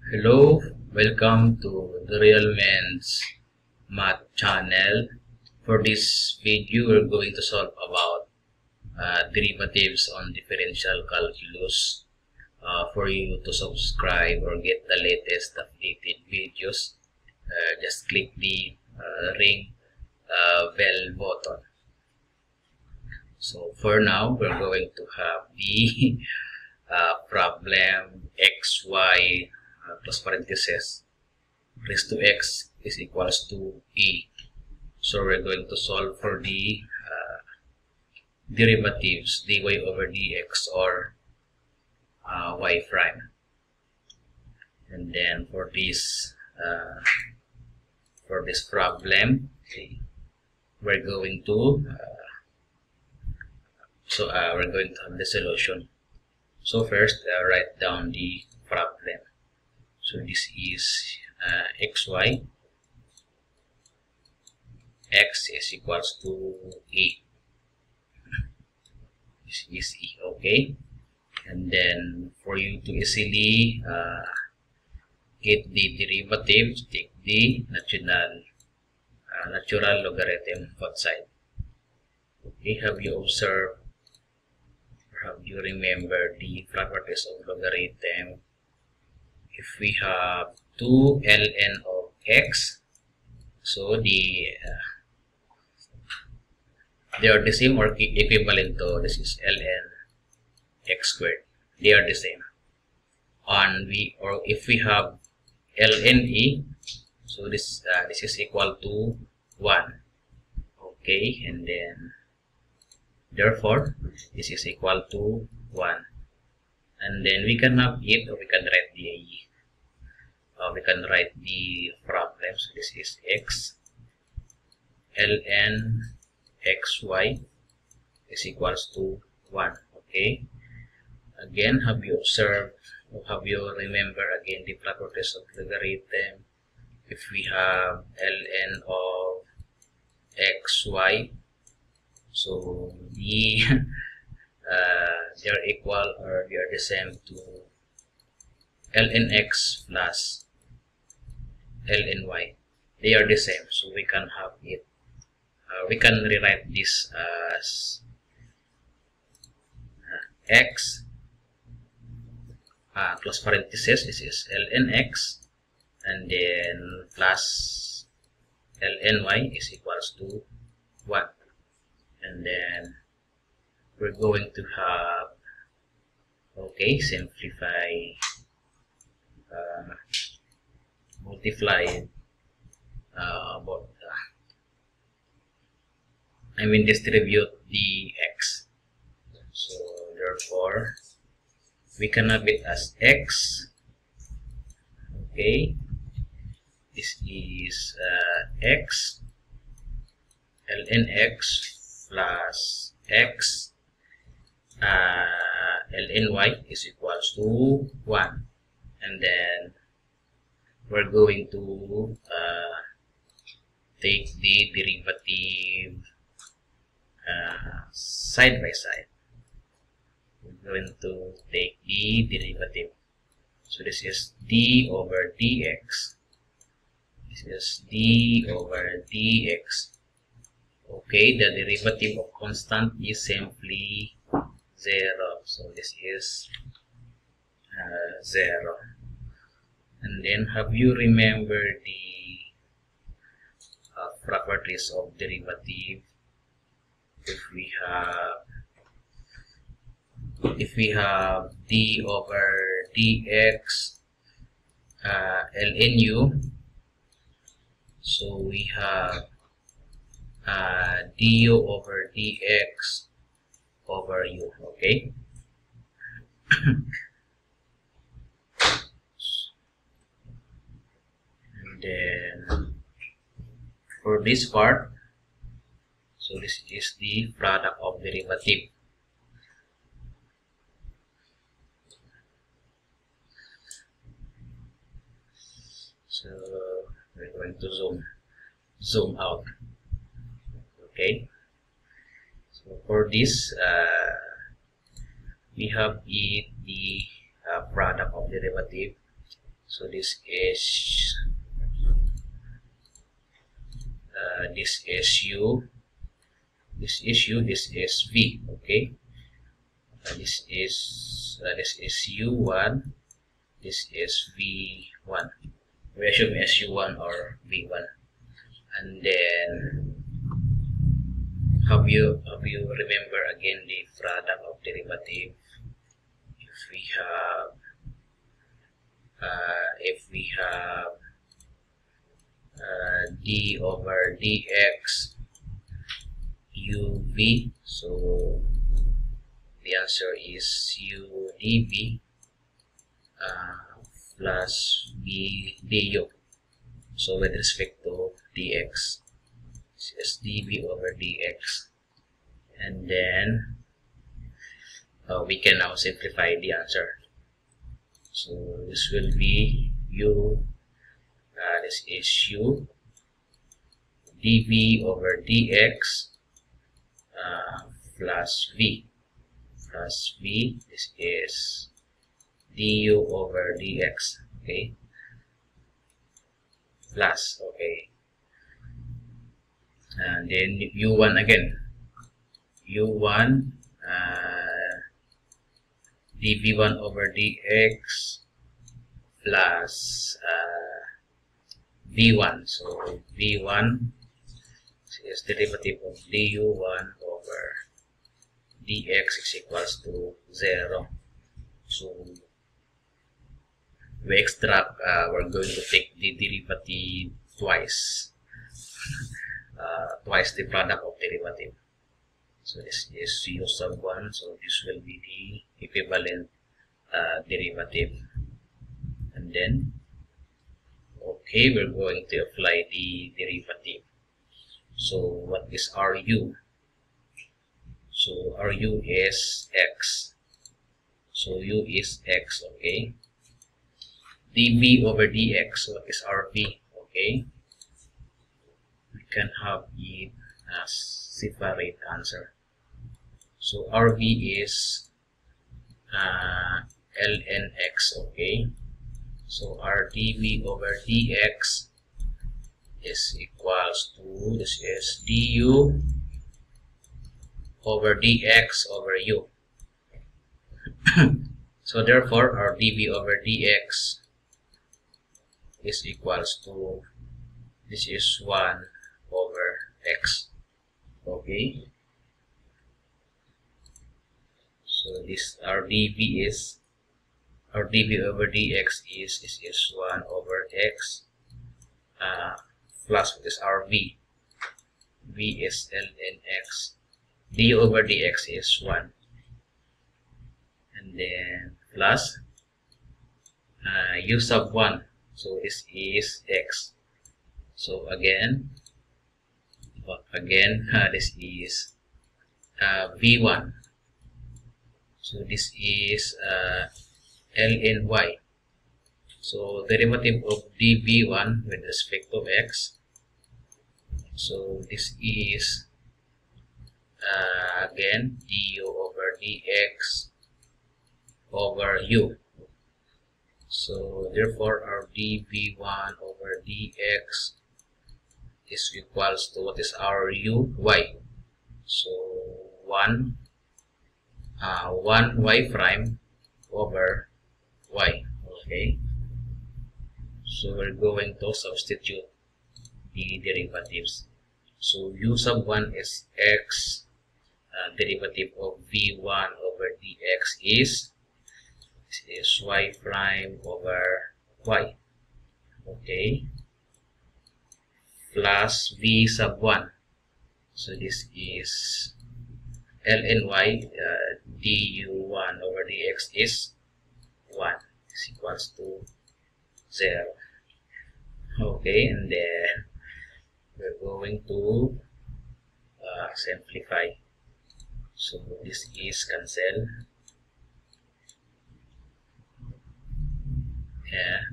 Hello, welcome to the Real Men's Math channel. For this video, we're going to solve about derivatives on differential calculus. For you to subscribe or get the latest updated videos, just click the ring bell button. So for now, we're going to have the problem xy plus parentheses raised to x is equals to e. So we're going to solve for the derivatives dy over dx or y prime. And then for this problem, okay, we're going to we're going to have the solution. So first, write down the problem. So this is xy, x is equals to e. This is e, okay? And then for you to easily get the derivatives, take the natural logarithm both sides. Okay, have you observed, have you remember the properties of logarithm? If we have 2 ln of x, so they are the same or equivalent to this is ln x squared. They are the same. Or if we have ln e, so this is equal to 1. Okay, and then therefore this is equal to 1. And then we can have it, or we can write the problem. So this is x ln xy is equals to 1. Okay. Again, have you observed, or have you remember again the properties of logarithm? If we have ln of xy, so the they are equal or they are the same to ln x plus ln y. They are the same, so we can have it. We can rewrite this as x plus parentheses. This is ln x, and then plus ln y is equals to 1. And then we're going to have, okay, simplify, multiply distribute the x. So therefore we can have it as x. Okay, this is x ln x plus x ln y is equals to 1. And then we're going to take the derivative side by side. We're going to take the derivative. So this is d over dx. This is d over dx. Okay, the derivative of constant is simply 0. So this is 0. And then have you remembered the properties of derivative? If we have d over dx ln u, so we have du over dx over u. Okay. And then for this part, so this is the product of derivative. So we're going to zoom out. Okay. So for this, we have the product of derivative. So this is u, this is u, this is v. Okay, this is u1, this is v1. We assume su1 or v1, and then have you remember again the product of derivative? If we have d over dx uv, so the answer is u dv plus v du. So with respect to dx, this is dv over dx, and then we can now simplify the answer. So this will be u, this is u dv over dx plus v, this is du over dx. Okay, plus, okay, and then u1 again, u1 dv1 over dx plus v1. So v1 is derivative of du1 over dx is equals to 0. So we extract, we're going to take the derivative twice, twice the product of derivative. So this is u sub 1, so this will be the equivalent derivative. And then, okay, we're going to apply the derivative. So what is Ru? So Ru is x. So u is x, okay. dv over dx, what is Rv? Okay. We can have it as separate answer. So Rv is ln x, okay. So rdv over dx is equals to, this is du over dx over u. So therefore our dv over dx is equals to, this is 1 over x. Okay, so this our dv is, our dv over dx is 1 over x plus this rv, v is ln x, du over dx is 1, and then plus u sub 1, so this is x. So again this is v1, so this is ln y. So derivative of dv1 with respect to x, so this is again du over dx over u. So therefore our dv1 over dx is equals to, what is our u? Y. So 1 y prime over y. Okay, so we're going to substitute the derivatives. So u sub 1 is x, derivative of v1 over dx is y prime over y. Okay, plus v sub 1, so this is ln y, du1 over dx is 1, is equals to 0. Okay, and then we're going to simplify. So this is cancel.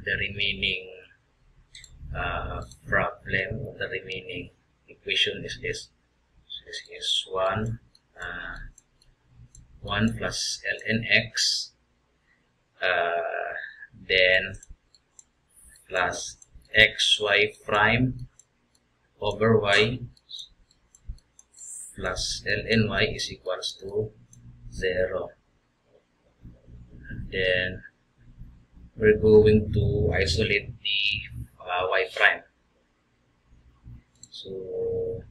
The remaining problem, the remaining equation is this. So this is 1 plus ln x, then plus xy prime over y plus ln y is equals to 0. And then we're going to isolate the y prime. So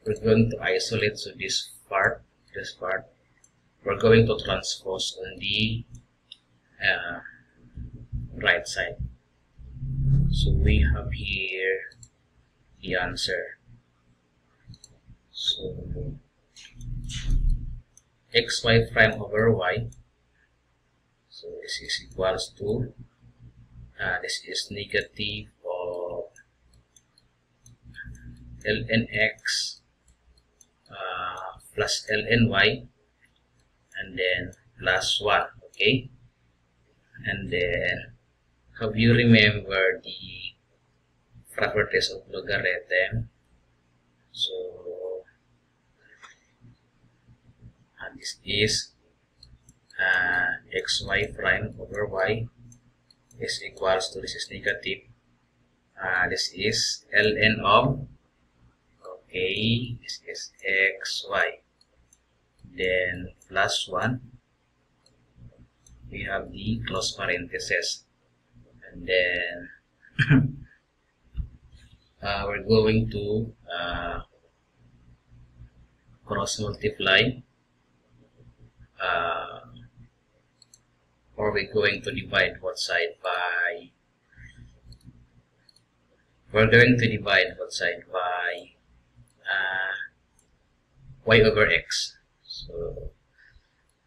we're going to isolate, so this part, we're going to transpose on the right side. So we have here the answer. So xy prime over y, so this is equals to this is negative of ln x plus ln y, and then plus 1. Okay, and then have you remember the properties of logarithm? So this is xy prime over y is equals to, this is negative, this is ln of, okay, this is xy, then plus 1, we have the close parenthesis, and then we're going to cross multiply, or we're going to divide both sides by, y over x. So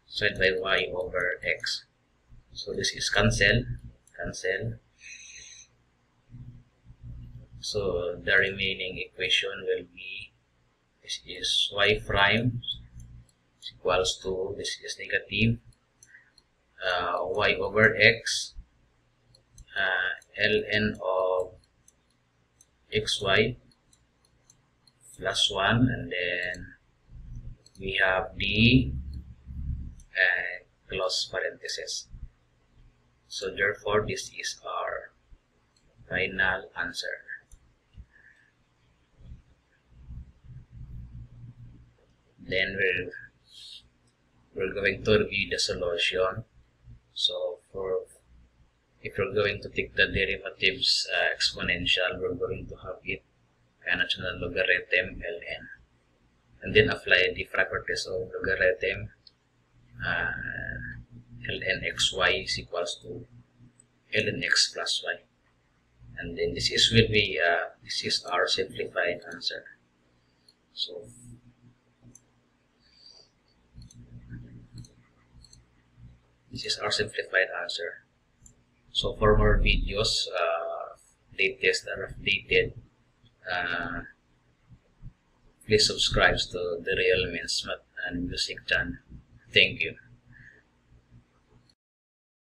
side by y over x. So this is cancel. So the remaining equation will be, this is y prime is equals to, this is negative y over x ln of xy plus 1, and then we have the close parenthesis. So therefore this is our final answer. Then we're going to review the solution. So if you're going to take the derivatives exponential, we're going to have it natural logarithm ln, and then apply the properties of logarithm. Ln xy is equals to ln x plus y, and then this is this is our simplified answer. So this is our simplified answer. So for more videos, latest or updated, please subscribe to the Real Means Math and Music channel. Thank you.